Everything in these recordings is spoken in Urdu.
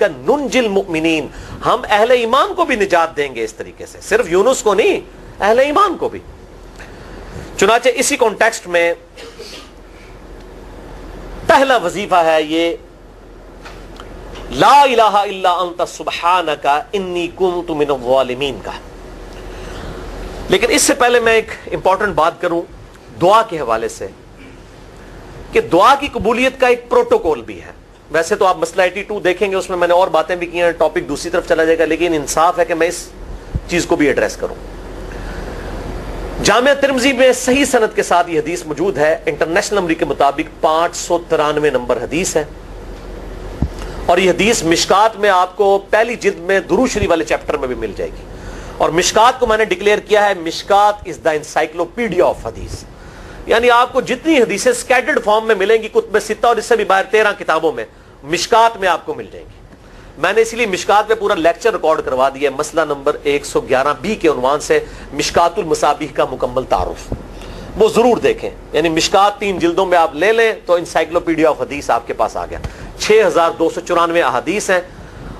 ننجل المؤمنین، ہم اہل ایمان کو بھی نجات دیں گے اس طریقے سے، صرف یونس کو نہیں، اہل ایمان کو بھی۔ چنانچہ اسی کانٹیکسٹ میں پہلا وظیفہ ہے یہ لا الہ الا انت سبحانک انی کنت من الظالمین کا۔ لیکن اس سے پہلے میں ایک امپورٹنٹ بات کروں دعا کے حوالے سے، کہ دعا کی قبولیت کا ایک پروٹوکول بھی ہے۔ ویسے تو آپ مسئلہ 82 دیکھیں گے، اس میں نے اور باتیں بھی کی ہیں، ٹاپک دوسری طرف چلا جائے گا، لیکن انصاف ہے کہ میں اس چیز کو بھی ایڈریس کروں۔ جامعہ ترمذی میں صحیح سند کے ساتھ یہ حدیث موجود ہے، انٹرنیشنل نمبر کے مطابق 593 نمبر حدیث ہے، اور یہ حدیث مشکات میں آپ کو پہلی جلد میں درود شریف والے چیپٹر میں بھی مل جائے گی۔ اور مشکات کو میں نے ڈکلیئر کیا ہے مشکات از دا انسائکلوپیڈیا آف حدیث، یعنی آپ کو جتنی حدیثیں سکیٹرڈ فارم میں ملیں گی کتب ستہ اور اس سے بھی باہر 13 کتابوں میں، مشکات میں آپ کو مل جائیں گی۔ میں نے اسی لیے مشکات میں پورا لیکچر ریکارڈ کروا دیا ہے، مسئلہ نمبر 111B کے عنوان سے مشکات المصابیح کا مکمل تعارف، وہ ضرور دیکھیں۔ یعنی مشکات 3 جلدوں میں آپ لے لیں تو انسائکلوپیڈیا آف حدیث آپ کے پاس آ گیا۔ 6294 احادیث ہیں،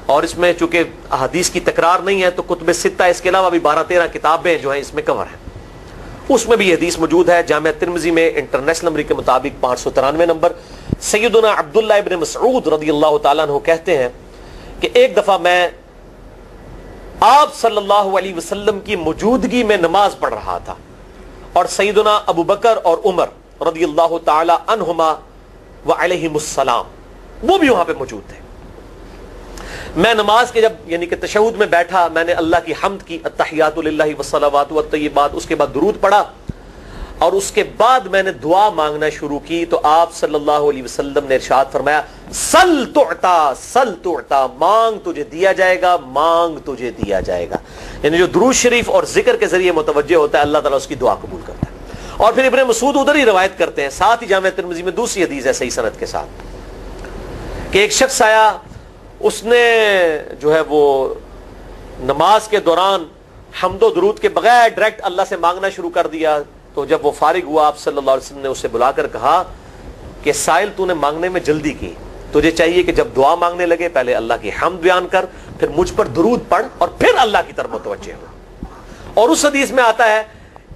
اور اس میں چونکہ احادیث کی تکرار نہیں ہے تو کتب ستہ اس کے علاوہ بھی 12-13 کتابیں جو ہیں اس میں کور ہیں، اس میں بھی یہ حدیث موجود ہے۔ جامعہ ترمذی میں انٹرنیشنل نمبر کے مطابق 593 نمبر۔ سیدنا عبداللہ ابن مسعود رضی اللہ تعالیٰ عنہ کہتے ہیں کہ ایک دفعہ میں آپ صلی اللہ علیہ وسلم کی موجودگی میں نماز پڑھ رہا تھا، اور سیدنا ابو بکر اور عمر رضی اللہ تعالی عنہما وعلیہم السلام وہ بھی وہاں پہ موجود تھے۔ میں نماز کے جب یعنی کہ تشہد میں بیٹھا، میں نے اللہ کی حمد کی، التحیات للہ والصلوات والطیبات، اس کے بعد درود پڑھا، اور اس کے بعد میں نے دعا مانگنا شروع کی تو آپ صلی اللہ علیہ وسلم نے ارشاد فرمایا سل تعطا سل تعطا، مانگ تجھے دیا جائے گا، مانگ تجھے دیا جائے گا۔ یعنی جو درود شریف اور ذکر کے ذریعے متوجہ ہوتا ہے اللہ تعالیٰ اس کی دعا قبول کرتا ہے۔ اور پھر ابن مسعود ادھر ہی روایت کرتے ہیں، ساتھ ہی جامعہ ترمذی میں دوسری حدیث ہے صحیح سند کے ساتھ، کہ ایک شخص آیا، اس نے جو ہے وہ نماز کے دوران حمد و درود کے بغیر ڈائریکٹ اللہ سے مانگنا شروع کر دیا۔ تو جب وہ فارغ ہوا آپ صلی اللہ علیہ وسلم نے اسے بلا کر کہا کہ سائل تو نے مانگنے میں جلدی کی، تجھے چاہیے کہ جب دعا مانگنے لگے پہلے اللہ کی حمد بیان کر، پھر مجھ پر درود پڑھ، اور پھر اللہ کی طرف متوجہ ہو۔ اور اس حدیث میں آتا ہے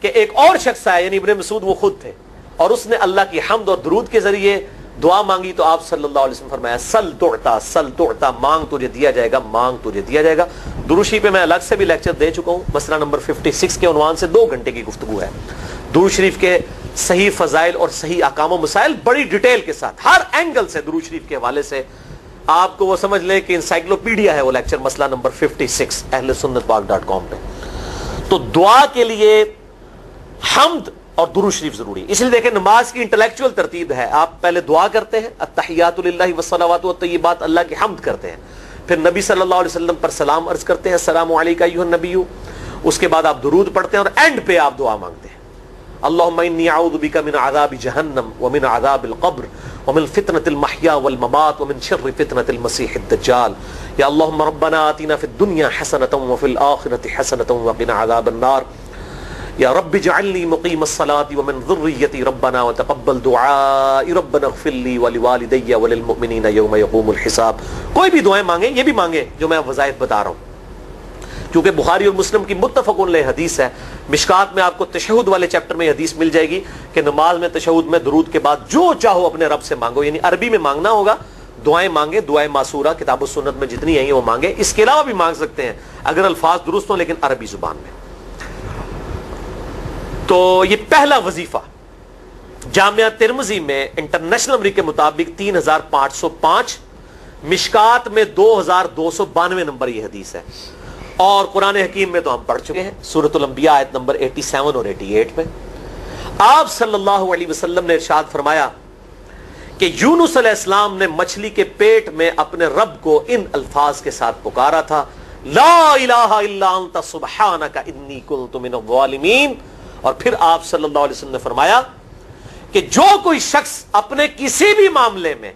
کہ ایک اور شخص آیا، یعنی ابن مسعود وہ خود تھے، اور اس نے اللہ کی حمد اور درود کے ذریعے دعا مانگی تو آپ صلی اللہ علیہ وسلم فرمایا سل تعطا سل تعطا، مانگ تجھے دیا جائے گا، مانگ تجھے دیا جائے گا۔ درود شریف پہ میں الگ سے بھی لیکچر دے چکا ہوں، مسئلہ نمبر 56 کے عنوان سے 2 گھنٹے کی گفتگو ہے۔ درود شریف کے صحیح فضائل اور صحیح احکام و مسائل بڑی ڈیٹیل کے ساتھ ہر اینگل سے درود شریف کے حوالے سے آپ کو وہ سمجھ لیں کہ انسائکلوپیڈیا ہے وہ لیکچر، مسئلہ نمبر 56 اہل سنت پاک .com پہ۔ تو دعا کے لیے حمد اور درود شریف ضروری، اس لیے دیکھیں نماز کی انٹلیکچوئل ترتیب ہے، آپ پہلے دعا کرتے ہیں التحیات للہ والصلوات والطیبات، اللہ کی حمد کرتے ہیں، پھر نبی صلی اللہ علیہ وسلم پر سلام عرض کرتے ہیں السلام علیکہ ایھا النبی، اس کے بعد آپ درود پڑھتے ہیں، اور اینڈ پہ آپ دعا مانگتے ہیں اللہم انی اعوذ بک من عذاب جہنم ومن عذاب القبر ومن فتنة المحیا والممات ومن شر فتنة المسیح الدجال، یا اللہم ربنا آتنا فی الدنیا حسنة وفی الآخرة حسنة وقنا عذاب النار، یا رب اجعلنی مقیم الصلاة ومن ذریتی ربنا وتقبل دعائی ربنا اغفر لی ولوالدی وللمؤمنین یوم یقوم الحساب۔ کوئی بھی دعائیں مانگیں، یہ بھی مانگیں جو میں وظائف بتا رہا ہوں، کیونکہ بخاری اور مسلم کی متفق علیہ حدیث ہے۔ مشکات میں آپ کو تشہد والے چیپٹر میں حدیث مل جائے گی کہ نماز میں تشہد میں درود کے بعد جو چاہو اپنے رب سے مانگو، یعنی عربی میں مانگنا ہوگا، دعائیں مانگیں، دعائیں معصورہ کتاب و سنت میں جتنی ہیں وہ مانگیں، اس کے علاوہ بھی مانگ سکتے ہیں اگر الفاظ درست ہوں لیکن عربی زبان میں۔ تو یہ پہلا وظیفہ جامعہ ترمذی میں انٹرنیشنل نمبر کے مطابق 3505، مشکات میں 2292 نمبر یہ حدیث ہے، اور قرآن حکیم میں تو ہم پڑھ چکے ہیں سورۃ الانبیاء آیت نمبر 87 اور 88 میں آپ صلی اللہ علیہ وسلم نے ارشاد فرمایا کہ یونس علیہ السلام نے مچھلی کے پیٹ میں اپنے رب کو ان الفاظ کے ساتھ پکارا تھا لا الہ الا انت سبحانک انی کنت من الظالمین، اور پھر آپ صلی اللہ علیہ وسلم نے فرمایا کہ جو کوئی شخص اپنے کسی بھی معاملے میں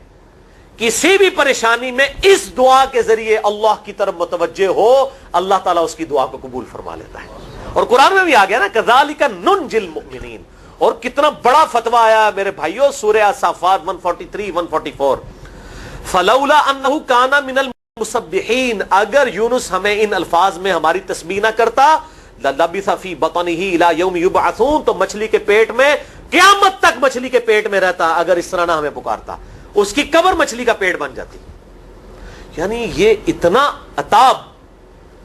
کسی بھی پریشانی میں اس دعا کے ذریعے اللہ کی طرف متوجہ ہو، اللہ تعالیٰ اس کی دعا کو قبول فرما لیتا ہے۔ اور قرآن میں بھی آ گیا نا کذالک ننجی المؤمنین، اور کتنا بڑا فتویٰ آیا میرے بھائیوں، سورہ الصافات 143 144 فلولا انہ کان من مسبحین، اگر یونس ہمیں ان الفاظ میں ہماری تسبیح نہ کرتا للبث فی بطنہ الی یوم یبعثون، تو مچھلی کے پیٹ میں قیامت تک مچھلی کے پیٹ میں رہتا اگر اس طرح نہ ہمیں پکارتا، اس کی قبر مچھلی کا پیٹ بن جاتی۔ یعنی یہ اتنا عتاب،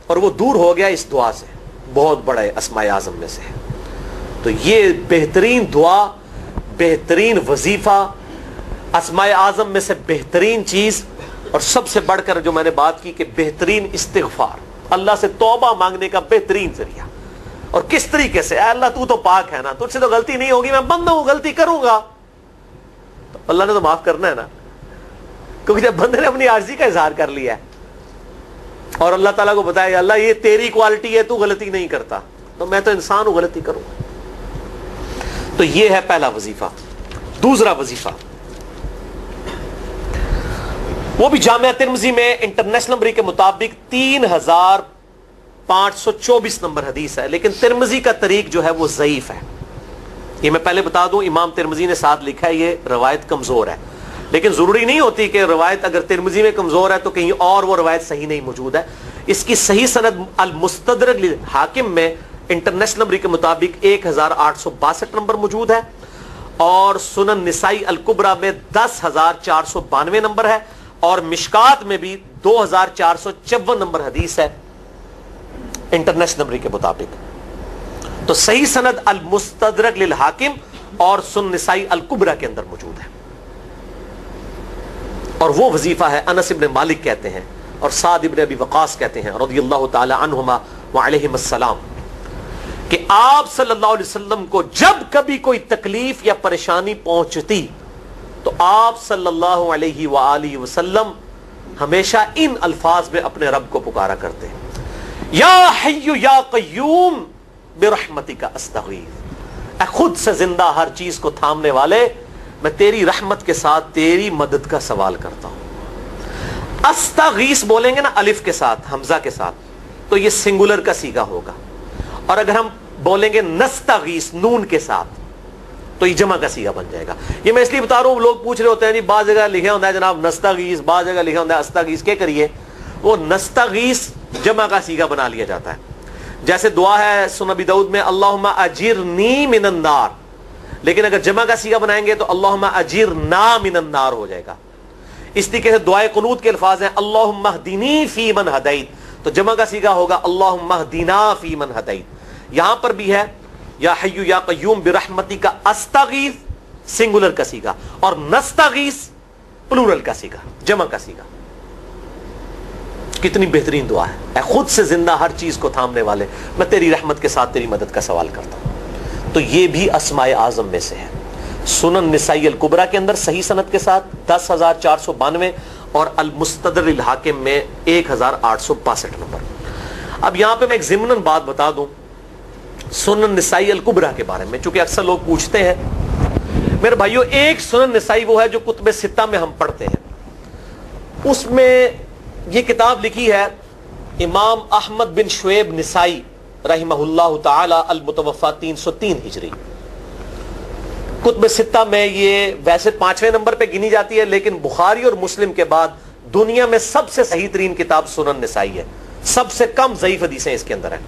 اور وہ دور ہو گیا اس دعا سے، بہت بڑے اسماء اعظم میں سے ہے۔ تو یہ بہترین دعا، بہترین وظیفہ، اسماء اعظم میں سے بہترین چیز، اور سب سے بڑھ کر جو میں نے بات کی کہ بہترین استغفار، اللہ سے توبہ مانگنے کا بہترین ذریعہ۔ اور کس طریقے سے؟ اے اللہ تو پاک ہے نا، تجھ سے تو غلطی نہیں ہوگی، میں بندہ ہوں، غلطی کروں گا، تو اللہ نے تو معاف کرنا ہے نا، کیونکہ جب بندے نے اپنی عاجزی کا اظہار کر لیا ہے اور اللہ تعالیٰ کو بتایا اللہ یہ تیری کوالٹی ہے، تو غلطی نہیں کرتا، تو میں تو انسان ہوں، غلطی کروں گا۔ تو یہ ہے پہلا وظیفہ۔ دوسرا وظیفہ وہ بھی جامعہ ترمذی میں انٹرنیشنل نمبر کے مطابق 3524 نمبر حدیث ہے، لیکن ترمذی کا طریق جو ہے وہ ضعیف ہے۔ یہ میں پہلے بتا دوں، امام ترمذی نے ساتھ لکھا ہے یہ روایت کمزور ہے، لیکن ضروری نہیں ہوتی کہ روایت اگر ترمذی میں کمزور ہے تو کہیں اور وہ روایت صحیح نہیں موجود ہے۔ اس کی صحیح سند المستدرک للحاکم میں انٹرنیشنل نمبر کے مطابق 1862 نمبر موجود ہے، اور سنن نسائی الکبریٰ میں 10492 نمبر ہے، اور مشکات میں بھی 2454 نمبر حدیث ہے انٹرنیشنل نمبر کے مطابق۔ تو صحیح سند المستدرک للحاکم اور سنن نسائی الکبریٰ کے اندر موجود ہے۔ اور وہ وظیفہ ہے انس ابن مالک کہتے ہیں اور سعد ابن ابی وقاص کہتے ہیں رضی اللہ تعالی عنہما وعلیہم السلام کہ آپ صلی اللہ علیہ وسلم کو جب کبھی کوئی تکلیف یا پریشانی پہنچتی تو آپ صلی اللہ علیہ وآلہ وسلم ہمیشہ ان الفاظ میں اپنے رب کو پکارا کرتے ہیں، یا حی یا قیوم برحمتک استغیث، اے خود سے زندہ ہر چیز کو تھامنے والے، میں تیری رحمت کے ساتھ تیری مدد کا سوال کرتا ہوں۔ استغیث بولیں گے نا الف کے ساتھ، حمزہ کے ساتھ، تو یہ سنگولر کا صیغہ ہوگا، اور اگر ہم بولیں گے نستغیث نون کے ساتھ تو یہ جمع کا صیغہ بن جائے گا۔ یہ میں اس لیے بتا رہا ہوں، لوگ پوچھ رہے ہوتے ہیں جی بعض جگہ لکھا ہوتا ہے جناب نستغیث، بعض جگہ لکھا ہوتا ہے استغیث، کیا کریے؟ وہ نستغیث جمع کا صیغہ بنا لیا جاتا ہے۔ جیسے دعا ہے سنن ابی داؤد میں اللہم اجرنی من النار، لیکن اگر جمع کا صیغہ بنائیں گے تو اللہم اجرنا من النار ہو جائے گا۔ اس طریقے سے دعائے قنوت کے الفاظ ہیں اللہم اہدنی فی من ہدیت، تو جمع کا صیغہ ہوگا اللہم اہدنا فی من ہدیت۔ یہاں پر بھی ہے یا حی یا قیوم برحمتک استغیث سنگولر کا صیغہ، اور نستغیث پلورل کا صیغہ، جمع کا صیغہ۔ کتنی بہترین دعا ہے، اے خود سے زندہ ہر چیز کو تھامنے والے، میں تیری رحمت کے ساتھ تیری مدد کا سوال کرتا ہوں۔ تو یہ بھی اسماء اعظم میں سے ہے۔ سنن نسائی الکبریٰ کے اندر صحیح سند کے ساتھ 10492 اور المستدرک للحاکم میں 1862 نمبر۔ اب یہاں پہ میں ایک ضمناً بات بتا دوں سنن نسائی الکبریٰ کے بارے میں، چونکہ اکثر لوگ پوچھتے ہیں۔ میرے بھائیو، ایک سنن نسائی وہ ہے جو کتب ستہ میں ہم پڑھتے ہیں، اس میں یہ کتاب لکھی ہے امام احمد بن شعیب نسائی رحمہ اللہ تعالی المتوفی 303 ہجری۔ کتب ستہ میں یہ ویسے 5ویں نمبر پہ گنی جاتی ہے، لیکن بخاری اور مسلم کے بعد دنیا میں سب سے صحیح ترین کتاب سنن نسائی ہے، سب سے کم ضعیف حدیثیں اس کے اندر ہیں۔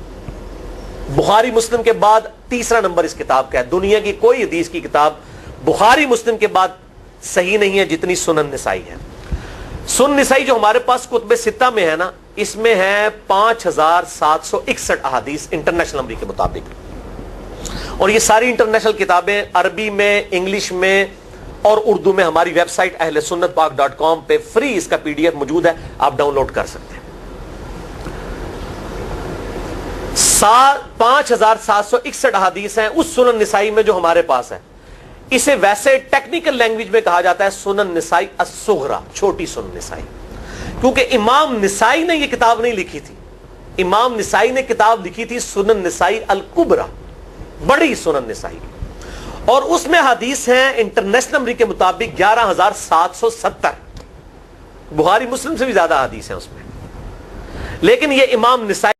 بخاری مسلم کے بعد تیسرا نمبر اس کتاب کا ہے۔ دنیا کی کوئی حدیث کی کتاب بخاری مسلم کے بعد صحیح نہیں ہے جتنی سنن نسائی ہے۔ سنن نسائی جو ہمارے پاس کتب ستہ میں ہے نا، اس میں ہے 5761 احادیث انٹرنیشنل نمبر کے مطابق، اور یہ ساری انٹرنیشنل کتابیں عربی میں، انگلش میں اور اردو میں ہماری ویب سائٹ اہلسنتپاک.com پہ فری اس کا PDF موجود ہے، آپ ڈاؤن لوڈ کر سکتے ہیں۔ 5761 احادیث ہیں اس سنن نسائی میں جو ہمارے پاس ہے۔ اسے ویسے ٹیکنیکل لینگویج میں کہا جاتا ہے سنن نسائی الصغریٰ، چھوٹی سنن نسائی، کیونکہ امام نسائی نے یہ کتاب نہیں لکھی تھی، امام نسائی نے کتاب لکھی تھی سنن نسائی الکبریٰ، بڑی سنن نسائی، اور اس میں حدیث ہیں انٹرنیشنل نمبر کے مطابق 11770، بخاری مسلم سے بھی زیادہ حدیث ہیں اس میں، لیکن یہ امام نسائی